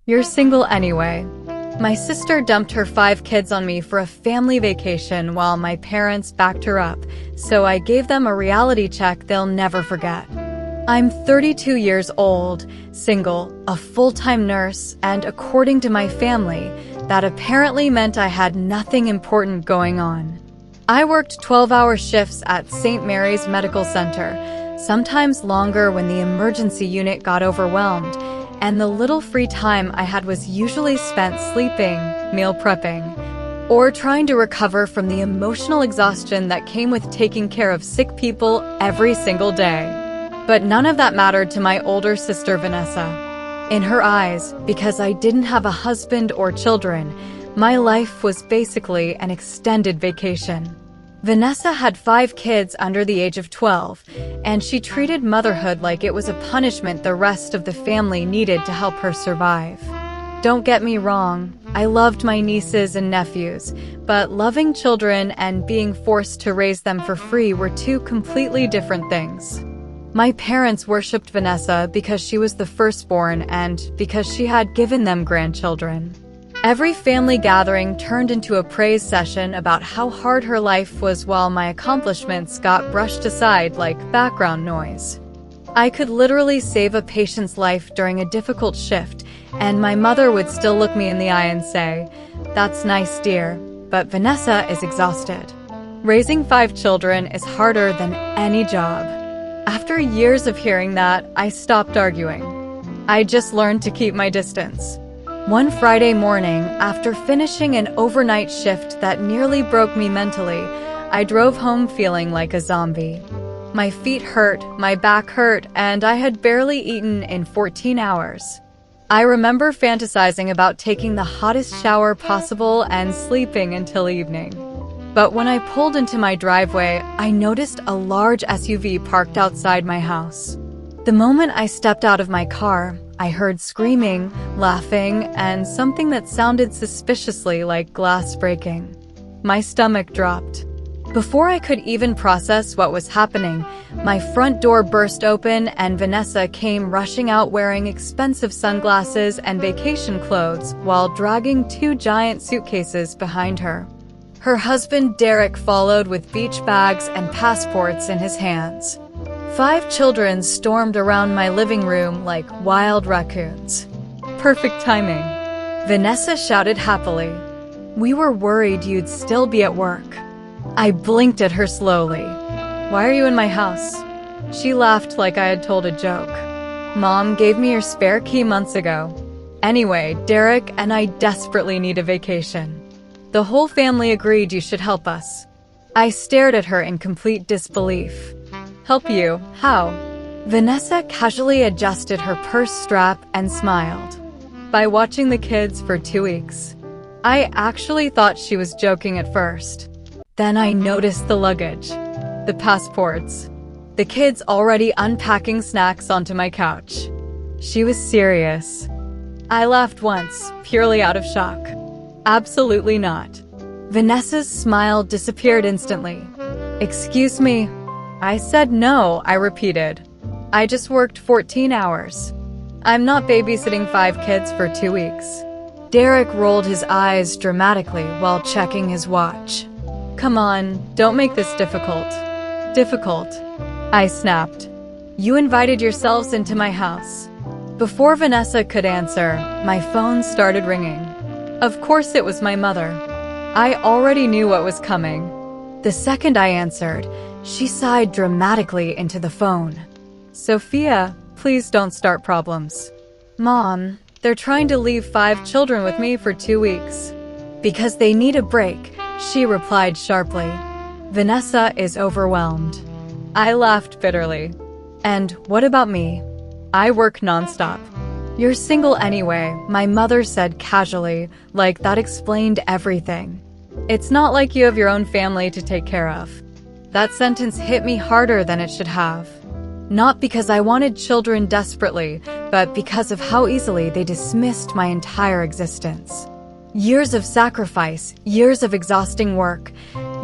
You're single anyway. My sister dumped her 5 kids on me for a family vacation while my parents backed her up, so I gave them a reality check they'll never forget. I'm 32 years old, single, a full-time nurse, and according to my family, that apparently meant I had nothing important going on. I worked 12-hour shifts at St. Mary's Medical Center, sometimes longer when the emergency unit got overwhelmed, and the little free time I had was usually spent sleeping, meal prepping, or trying to recover from the emotional exhaustion that came with taking care of sick people every single day. But none of that mattered to my older sister Vanessa. In her eyes, because I didn't have a husband or children, my life was basically an extended vacation. Vanessa had 5 kids under the age of 12, and she treated motherhood like it was a punishment the rest of the family needed to help her survive. Don't get me wrong, I loved my nieces and nephews, but loving children and being forced to raise them for free were two completely different things. My parents worshipped Vanessa because she was the firstborn and because she had given them grandchildren. Every family gathering turned into a praise session about how hard her life was while my accomplishments got brushed aside like background noise. I could literally save a patient's life during a difficult shift, and my mother would still look me in the eye and say, "That's nice, dear, but Vanessa is exhausted." Raising 5 children is harder than any job. After years of hearing that, I stopped arguing. I just learned to keep my distance. One Friday morning, after finishing an overnight shift that nearly broke me mentally, I drove home feeling like a zombie. My feet hurt, my back hurt, and I had barely eaten in 14 hours. I remember fantasizing about taking the hottest shower possible and sleeping until evening. But when I pulled into my driveway, I noticed a large SUV parked outside my house. The moment I stepped out of my car, I heard screaming, laughing, and something that sounded suspiciously like glass breaking. My stomach dropped. Before I could even process what was happening, my front door burst open and Vanessa came rushing out wearing expensive sunglasses and vacation clothes while dragging 2 giant suitcases behind her. Her husband Derek followed with beach bags and passports in his hands. 5 children stormed around my living room like wild raccoons. Perfect timing. Vanessa shouted happily, "We were worried you'd still be at work." I blinked at her slowly. "Why are you in my house?" She laughed like I had told a joke. "Mom gave me your spare key months ago. Anyway, Derek and I desperately need a vacation. The whole family agreed you should help us." I stared at her in complete disbelief. "Help you? How?" Vanessa casually adjusted her purse strap and smiled. "By watching the kids for 2 weeks." I actually thought she was joking at first. Then I noticed the luggage, the passports, the kids already unpacking snacks onto my couch. She was serious. I laughed once, purely out of shock. Absolutely not. Vanessa's smile disappeared instantly. "Excuse me." I said no, I repeated. "I just worked 14 hours. I'm not babysitting 5 kids for 2 weeks." Derek rolled his eyes dramatically while checking his watch. "Come on, don't make this difficult." "Difficult?" I snapped. "You invited yourselves into my house." Before Vanessa could answer, my phone started ringing. Of course it was my mother. I already knew what was coming. The second I answered, she sighed dramatically into the phone. "Sophia, please don't start problems." "Mom, they're trying to leave 5 children with me for 2 weeks." "Because they need a break," she replied sharply. "Vanessa is overwhelmed." I laughed bitterly. "And what about me? I work nonstop." "You're single anyway," my mother said casually, like that explained everything. "It's not like you have your own family to take care of." That sentence hit me harder than it should have. Not because I wanted children desperately, but because of how easily they dismissed my entire existence. Years of sacrifice, years of exhausting work,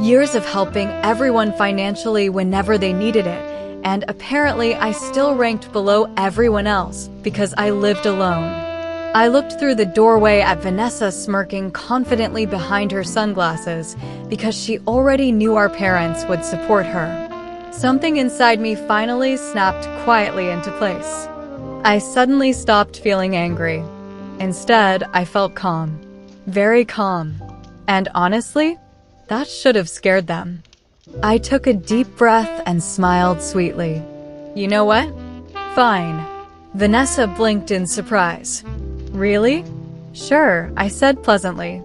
years of helping everyone financially whenever they needed it, and apparently I still ranked below everyone else because I lived alone. I looked through the doorway at Vanessa smirking confidently behind her sunglasses because she already knew our parents would support her. Something inside me finally snapped quietly into place. I suddenly stopped feeling angry. Instead, I felt calm. Very calm. And honestly, that should have scared them. I took a deep breath and smiled sweetly. You know what? Fine. Vanessa blinked in surprise. Really? Sure, I said pleasantly.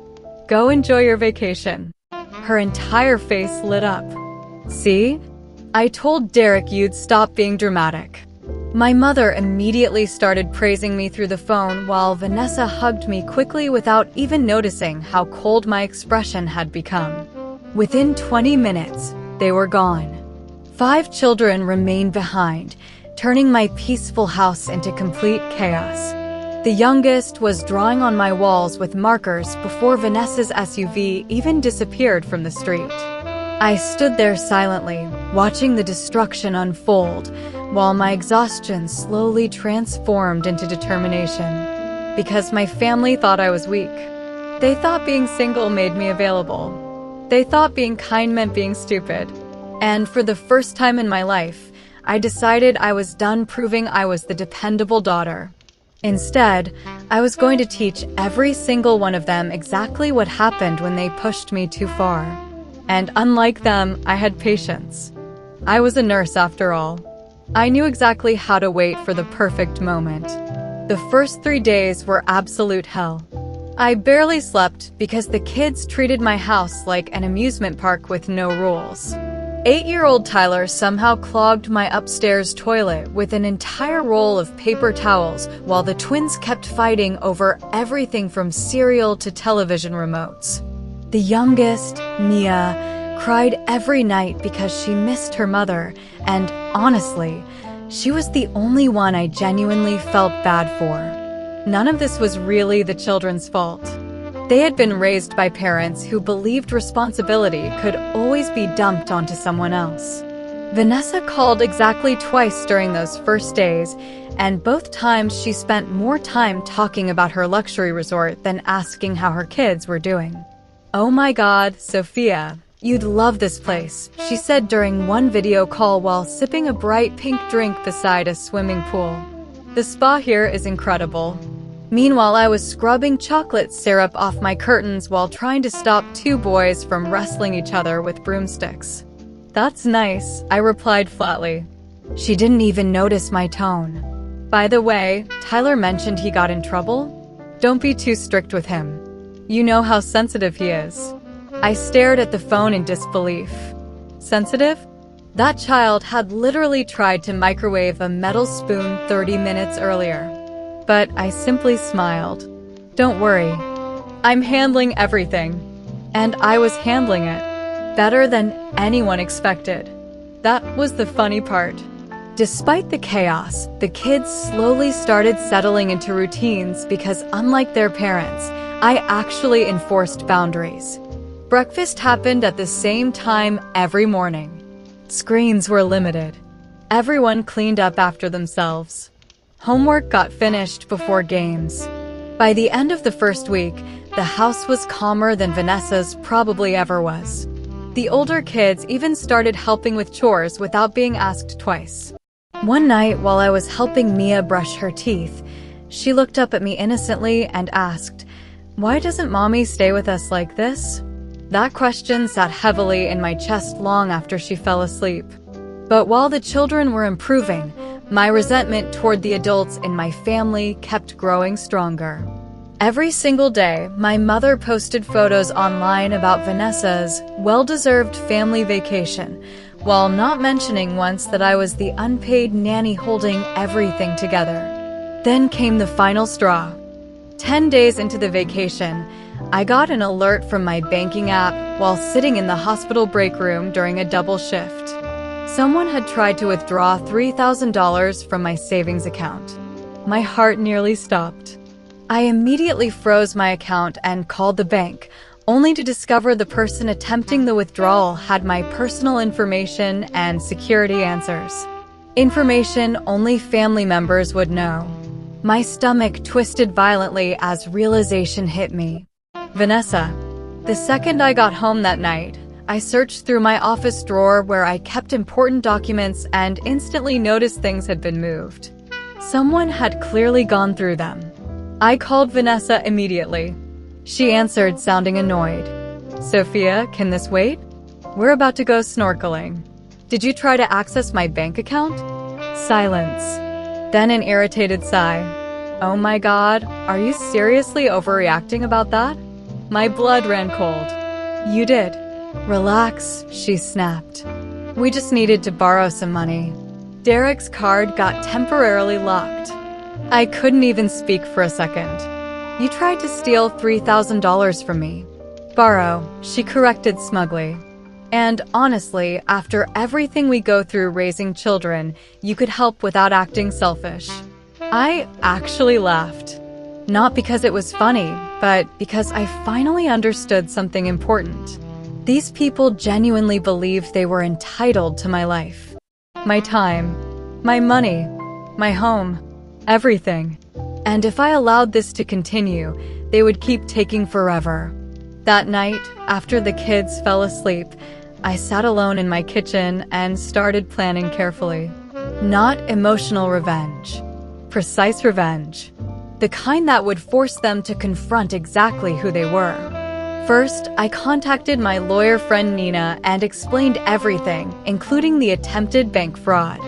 Go enjoy your vacation. Her entire face lit up. See? I told Derek you'd stop being dramatic. My mother immediately started praising me through the phone while Vanessa hugged me quickly without even noticing how cold my expression had become. Within 20 minutes, they were gone. 5 children remained behind, turning my peaceful house into complete chaos. The youngest was drawing on my walls with markers before Vanessa's SUV even disappeared from the street. I stood there silently, watching the destruction unfold, while my exhaustion slowly transformed into determination. Because my family thought I was weak. They thought being single made me available. They thought being kind meant being stupid. And for the first time in my life, I decided I was done proving I was the dependable daughter. Instead, I was going to teach every single one of them exactly what happened when they pushed me too far. And unlike them, I had patience. I was a nurse after all. I knew exactly how to wait for the perfect moment. The first 3 days were absolute hell. I barely slept because the kids treated my house like an amusement park with no rules. 8-year-old Tyler somehow clogged my upstairs toilet with an entire roll of paper towels while the twins kept fighting over everything from cereal to television remotes. The youngest, Mia, cried every night because she missed her mother, and honestly, she was the only one I genuinely felt bad for. None of this was really the children's fault. They had been raised by parents who believed responsibility could always be dumped onto someone else. Vanessa called exactly twice during those first days, and both times she spent more time talking about her luxury resort than asking how her kids were doing. Oh my God, Sophia, you'd love this place, she said during one video call while sipping a bright pink drink beside a swimming pool. The spa here is incredible. Meanwhile, I was scrubbing chocolate syrup off my curtains while trying to stop 2 boys from wrestling each other with broomsticks. That's nice, I replied flatly. She didn't even notice my tone. By the way, Tyler mentioned he got in trouble? Don't be too strict with him. You know how sensitive he is. I stared at the phone in disbelief. Sensitive? That child had literally tried to microwave a metal spoon 30 minutes earlier. But I simply smiled. Don't worry. I'm handling everything. And I was handling it better than anyone expected. That was the funny part. Despite the chaos, the kids slowly started settling into routines because unlike their parents, I actually enforced boundaries. Breakfast happened at the same time every morning. Screens were limited. Everyone cleaned up after themselves. Homework got finished before games. By the end of the first week, the house was calmer than Vanessa's probably ever was. The older kids even started helping with chores without being asked twice. One night, while I was helping Mia brush her teeth, she looked up at me innocently and asked, "Why doesn't Mommy stay with us like this?" That question sat heavily in my chest long after she fell asleep. But while the children were improving, my resentment toward the adults in my family kept growing stronger. Every single day, my mother posted photos online about Vanessa's well-deserved family vacation, while not mentioning once that I was the unpaid nanny holding everything together. Then came the final straw. 10 days into the vacation, I got an alert from my banking app while sitting in the hospital break room during a double shift. Someone had tried to withdraw $3,000 from my savings account. My heart nearly stopped. I immediately froze my account and called the bank, only to discover the person attempting the withdrawal had my personal information and security answers. Information only family members would know. My stomach twisted violently as realization hit me. Vanessa. The second I got home that night, I searched through my office drawer where I kept important documents and instantly noticed things had been moved. Someone had clearly gone through them. I called Vanessa immediately. She answered, sounding annoyed. Sophia, can this wait? We're about to go snorkeling. Did you try to access my bank account? Silence. Then an irritated sigh. Oh my God, are you seriously overreacting about that? My blood ran cold. You did. Relax, she snapped. We just needed to borrow some money. Derek's card got temporarily locked. I couldn't even speak for a second. You tried to steal $3,000 from me. Borrow, she corrected smugly. And honestly, after everything we go through raising children, you could help without acting selfish. I actually laughed. Not because it was funny, but because I finally understood something important. These people genuinely believed they were entitled to my life. My time, my money, my home, everything. And if I allowed this to continue, they would keep taking forever. That night, after the kids fell asleep, I sat alone in my kitchen and started planning carefully. Not emotional revenge. Precise revenge. The kind that would force them to confront exactly who they were. First, I contacted my lawyer friend Nina and explained everything, including the attempted bank fraud.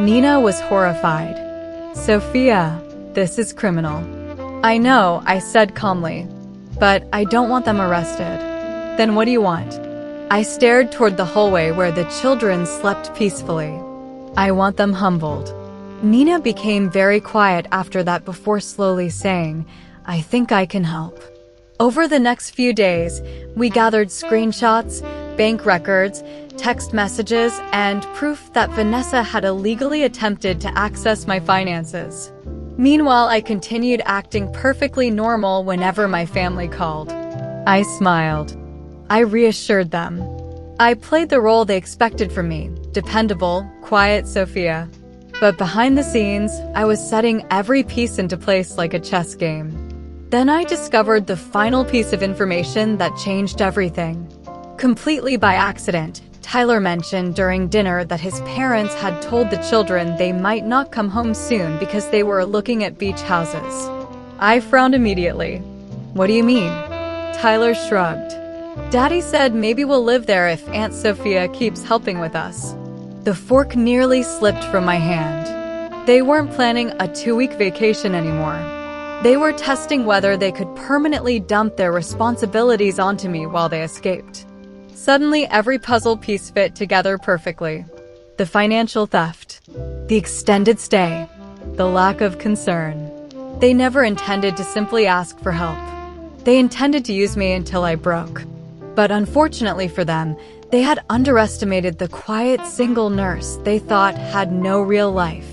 Nina was horrified. Sophia, this is criminal. I know, I said calmly, but I don't want them arrested. Then what do you want? I stared toward the hallway where the children slept peacefully. I want them humbled. Nina became very quiet after that before slowly saying, I think I can help. Over the next few days, we gathered screenshots, bank records, text messages, and proof that Vanessa had illegally attempted to access my finances. Meanwhile, I continued acting perfectly normal whenever my family called. I smiled. I reassured them. I played the role they expected from me, dependable, quiet Sophia. But behind the scenes, I was setting every piece into place like a chess game. Then I discovered the final piece of information that changed everything. Completely by accident, Tyler mentioned during dinner that his parents had told the children they might not come home soon because they were looking at beach houses. I frowned immediately. What do you mean? Tyler shrugged. Daddy said maybe we'll live there if Aunt Sophia keeps helping with us. The fork nearly slipped from my hand. They weren't planning a 2-week vacation anymore. They were testing whether they could permanently dump their responsibilities onto me while they escaped. Suddenly, every puzzle piece fit together perfectly. The financial theft, the extended stay, the lack of concern. They never intended to simply ask for help. They intended to use me until I broke. But unfortunately for them, they had underestimated the quiet single nurse they thought had no real life.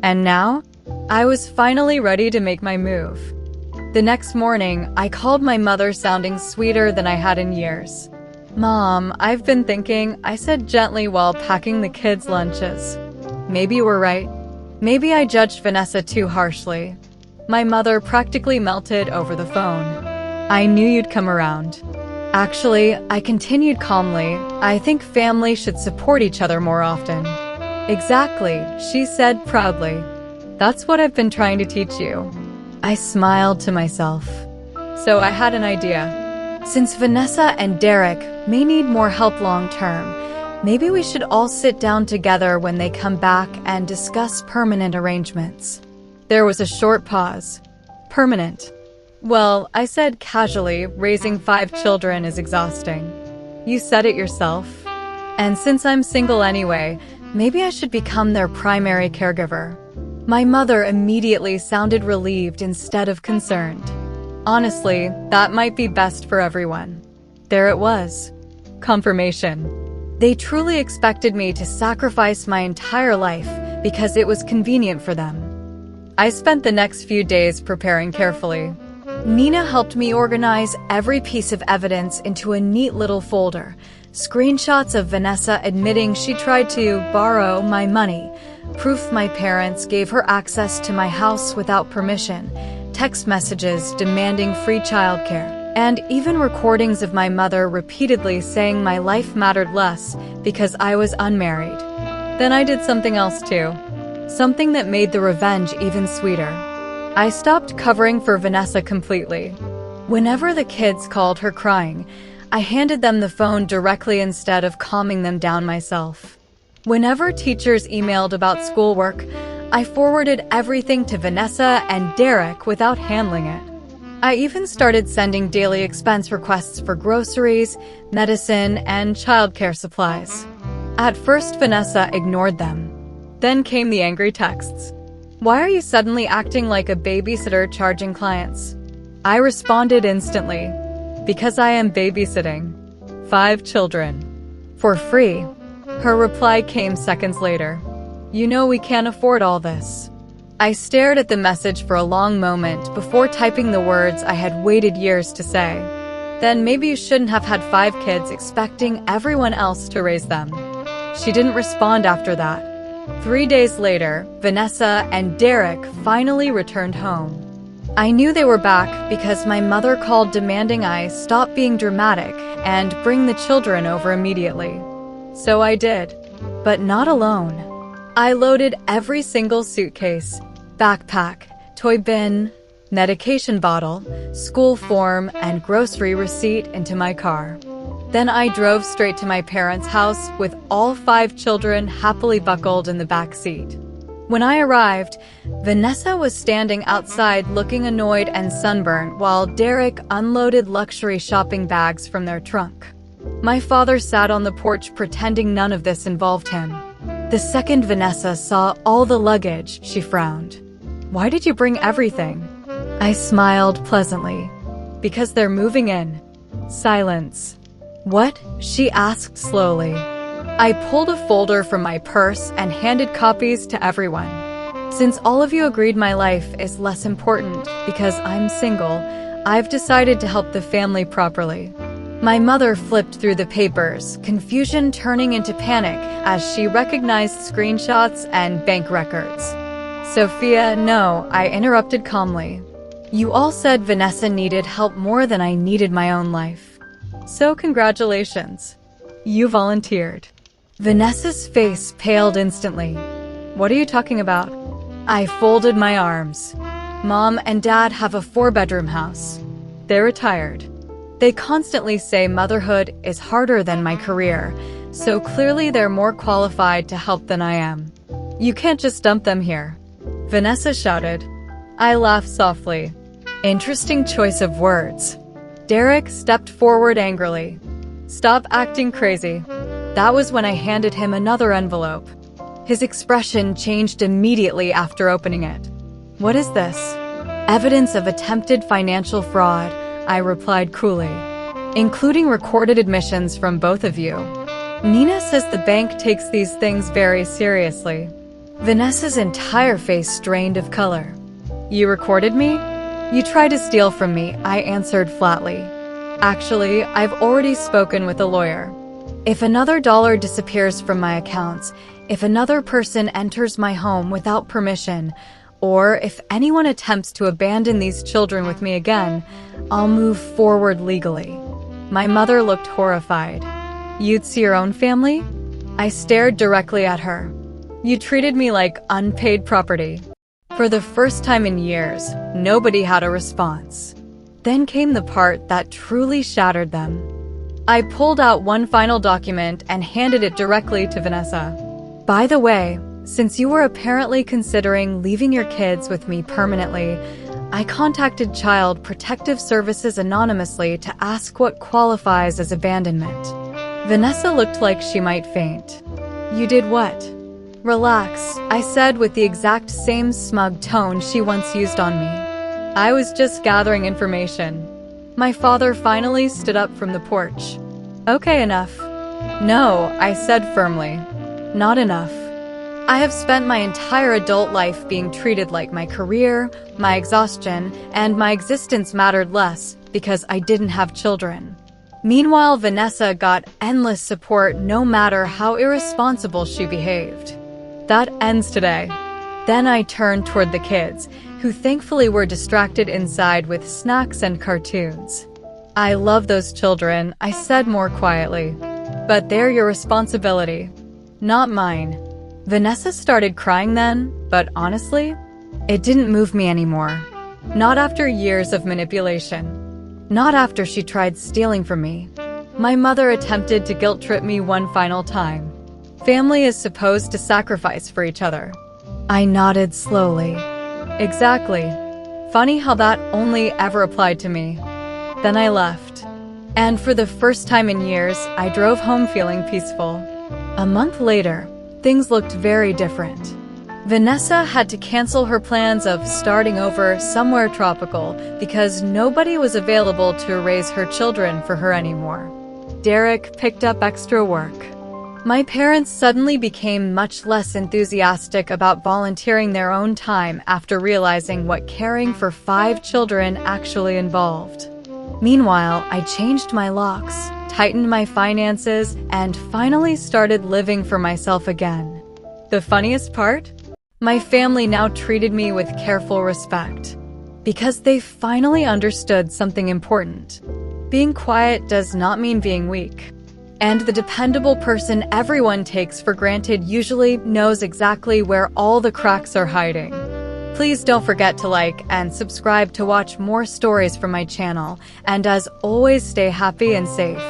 And now, I was finally ready to make my move. The next morning, I called my mother sounding sweeter than I had in years. Mom, I've been thinking, I said gently while packing the kids' lunches. Maybe you were right. Maybe I judged Vanessa too harshly. My mother practically melted over the phone. I knew you'd come around. Actually, I continued calmly, I think family should support each other more often. Exactly, she said proudly. That's what I've been trying to teach you. I smiled to myself. So I had an idea. Since Vanessa and Derek may need more help long term, maybe we should all sit down together when they come back and discuss permanent arrangements. There was a short pause. Permanent. Well, I said casually, raising 5 children is exhausting. You said it yourself. And since I'm single anyway, maybe I should become their primary caregiver. My mother immediately sounded relieved instead of concerned. Honestly, that might be best for everyone. There it was. Confirmation. They truly expected me to sacrifice my entire life because it was convenient for them. I spent the next few days preparing carefully. Nina helped me organize every piece of evidence into a neat little folder. Screenshots of Vanessa admitting she tried to borrow my money, Proof my parents gave her access to my house without permission, text messages demanding free childcare, and even recordings of my mother repeatedly saying my life mattered less because I was unmarried. Then I did something else too. Something that made the revenge even sweeter. I stopped covering for Vanessa completely. Whenever the kids called her crying, I handed them the phone directly instead of calming them down myself. Whenever teachers emailed about schoolwork, I forwarded everything to Vanessa and Derek without handling it. I even started sending daily expense requests for groceries, medicine, and childcare supplies. At first, Vanessa ignored them. Then came the angry texts. "Why are you suddenly acting like a babysitter charging clients?" I responded instantly. "Because I am babysitting 5 children for free." Her reply came seconds later. "You know we can't afford all this." I stared at the message for a long moment before typing the words I had waited years to say. "Then maybe you shouldn't have had 5 kids expecting everyone else to raise them." She didn't respond after that. 3 days later, Vanessa and Derek finally returned home. I knew they were back because my mother called demanding I stop being dramatic and bring the children over immediately. So I did, but not alone. I loaded every single suitcase, backpack, toy bin, medication bottle, school form, and grocery receipt into my car. Then I drove straight to my parents' house with all 5 children happily buckled in the back seat. When I arrived, Vanessa was standing outside looking annoyed and sunburned while Derek unloaded luxury shopping bags from their trunk. My father sat on the porch pretending none of this involved him. The second Vanessa saw all the luggage, she frowned. "Why did you bring everything?" I smiled pleasantly. "Because they're moving in." Silence. "What?" she asked slowly. I pulled a folder from my purse and handed copies to everyone. "Since all of you agreed my life is less important because I'm single, I've decided to help the family properly." My mother flipped through the papers, confusion turning into panic as she recognized screenshots and bank records. "Sophia, no," I interrupted calmly. "You all said Vanessa needed help more than I needed my own life. So congratulations. You volunteered." Vanessa's face paled instantly. "What are you talking about?" I folded my arms. "Mom and Dad have a 4-bedroom house. They're retired. They constantly say motherhood is harder than my career, so clearly they're more qualified to help than I am. You can't just dump them here." Vanessa shouted. I laughed softly. Interesting choice of words. Derek stepped forward angrily. "Stop acting crazy." That was when I handed him another envelope. His expression changed immediately after opening it. "What is this?" "Evidence of attempted financial fraud," I replied coolly, "including recorded admissions from both of you. Nina says the bank takes these things very seriously." Vanessa's entire face drained of color. "You recorded me?" "You tried to steal from me," I answered flatly. "Actually, I've already spoken with a lawyer. If another dollar disappears from my accounts, if another person enters my home without permission, or if anyone attempts to abandon these children with me again, I'll move forward legally." My mother looked horrified. "You'd see your own family?" I stared directly at her. "You treated me like unpaid property." For the first time in years, nobody had a response. Then came the part that truly shattered them. I pulled out one final document and handed it directly to Vanessa. "By the way, since you were apparently considering leaving your kids with me permanently, I contacted Child Protective Services anonymously to ask what qualifies as abandonment." Vanessa looked like she might faint. "You did what?" "Relax," I said with the exact same smug tone she once used on me. "I was just gathering information." My father finally stood up from the porch. "Okay, enough." "No," I said firmly. "Not enough. I have spent my entire adult life being treated like my career, my exhaustion, and my existence mattered less because I didn't have children. Meanwhile, Vanessa got endless support no matter how irresponsible she behaved. That ends today. Then I turned toward the kids, who thankfully were distracted inside with snacks and cartoons. I love those children, I said more quietly. But they're your responsibility, not mine. Vanessa started crying then, but honestly, it didn't move me anymore. Not after years of manipulation. Not after she tried stealing from me. My mother attempted to guilt-trip me one final time. Family is supposed to sacrifice for each other. I nodded slowly. Exactly. Funny how that only ever applied to me. Then I left. And for the first time in years, I drove home feeling peaceful. A month later, things looked very different. Vanessa had to cancel her plans of starting over somewhere tropical because nobody was available to raise her children for her anymore. Derek picked up extra work. My parents suddenly became much less enthusiastic about volunteering their own time after realizing what caring for 5 children actually involved. Meanwhile, I changed my locks, tightened my finances, and finally started living for myself again. The funniest part? My family now treated me with careful respect. Because they finally understood something important. Being quiet does not mean being weak. And the dependable person everyone takes for granted usually knows exactly where all the cracks are hiding. Please don't forget to like and subscribe to watch more stories from my channel, and as always, stay happy and safe.